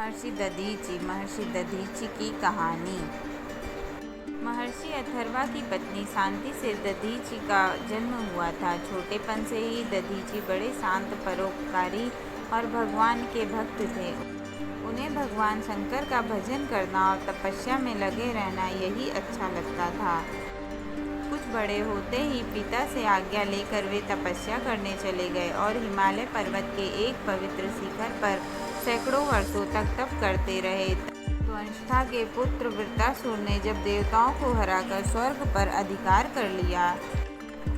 महर्षि दधीचि की कहानी। महर्षि अथर्वा की पत्नी शांति से दधीचि का जन्म हुआ था। छोटेपन से ही दधीचि बड़े शांत, परोपकारी और भगवान के भक्त थे। उन्हें भगवान शंकर का भजन करना और तपस्या में लगे रहना यही अच्छा लगता था। कुछ बड़े होते ही पिता से आज्ञा लेकर वे तपस्या करने चले गए और हिमालय पर्वत के एक पवित्र शिखर पर सैकड़ों वर्षों तक तप करते रहे। त्वष्टा के पुत्र वृत्रासुर ने जब देवताओं को हराकर स्वर्ग पर अधिकार कर लिया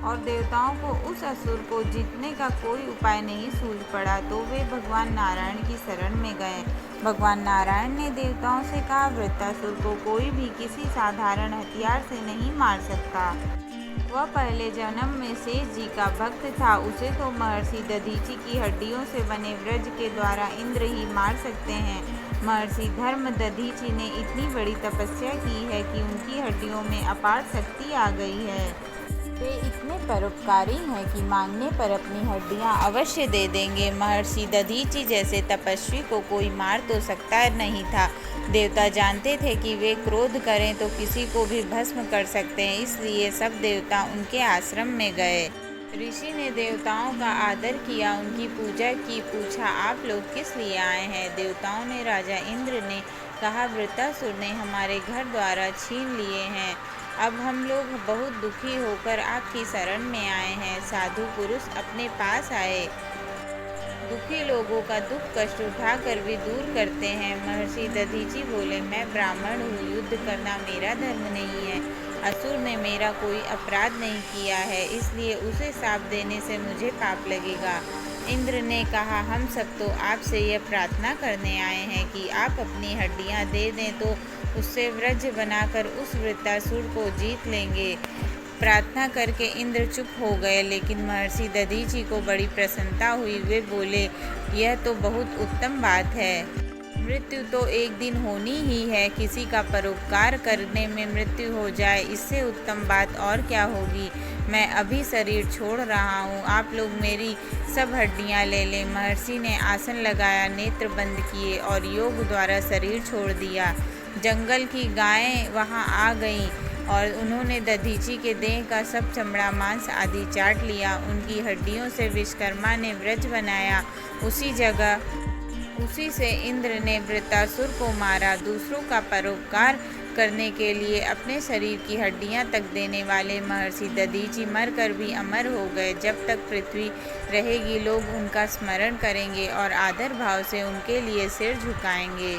और देवताओं को उस असुर को जीतने का कोई उपाय नहीं सूझ पड़ा, तो वे भगवान नारायण की शरण में गए। भगवान नारायण ने देवताओं से कहा, वृत्रासुर को कोई भी किसी साधारण हथियार से नहीं मार सकता। वह पहले जन्म में शेष जी का भक्त था। उसे तो महर्षि दधीचि की हड्डियों से बने वज्र के द्वारा इंद्र ही मार सकते हैं। महर्षि धर्म दधीचि ने इतनी बड़ी तपस्या की है कि उनकी हड्डियों में अपार शक्ति आ गई है। वे इतने परोपकारी हैं कि मांगने पर अपनी हड्डियां अवश्य दे देंगे। महर्षि दधीचि जैसे तपस्वी को कोई मार तो सकता नहीं था। देवता जानते थे कि वे क्रोध करें तो किसी को भी भस्म कर सकते हैं, इसलिए सब देवता उनके आश्रम में गए। ऋषि ने देवताओं का आदर किया, उनकी पूजा की, पूछा, आप लोग किस लिए आए हैं? देवताओं ने राजा इंद्र ने कहा, वृत्रासुर ने हमारे घर द्वार छीन लिए हैं। अब हम लोग बहुत दुखी होकर आपकी शरण में आए हैं। साधु पुरुष अपने पास आए दुखी लोगों का दुख कष्ट उठाकर भी दूर करते हैं। महर्षि दधीचि बोले, मैं ब्राह्मण हूँ, युद्ध करना मेरा धर्म नहीं है। असुर ने मेरा कोई अपराध नहीं किया है, इसलिए उसे शाप देने से मुझे पाप लगेगा। इंद्र ने कहा, हम सब तो आपसे यह प्रार्थना करने आए हैं कि आप अपनी हड्डियां दे दें तो उससे वज्र बनाकर उस वृत्रासुर को जीत लेंगे। प्रार्थना करके इंद्र चुप हो गए, लेकिन महर्षि दधीचि को बड़ी प्रसन्नता हुई। वे बोले, यह तो बहुत उत्तम बात है। मृत्यु तो एक दिन होनी ही है, किसी का परोपकार करने में मृत्यु हो जाए, इससे उत्तम बात और क्या होगी। मैं अभी शरीर छोड़ रहा हूँ, आप लोग मेरी सब हड्डियाँ ले लें। महर्षि ने आसन लगाया, नेत्र बंद किए और योग द्वारा शरीर छोड़ दिया। जंगल की गायें वहाँ आ गईं और उन्होंने दधीचि के देह का सब चमड़ा, मांस आदि चाट लिया। उनकी हड्डियों से विश्वकर्मा ने वज्र बनाया। उसी से इंद्र ने वृत्रासुर को मारा। दूसरों का परोपकार करने के लिए अपने शरीर की हड्डियां तक देने वाले महर्षि दधीचि मरकर भी अमर हो गए। जब तक पृथ्वी रहेगी लोग उनका स्मरण करेंगे और आदर भाव से उनके लिए सिर झुकाएंगे।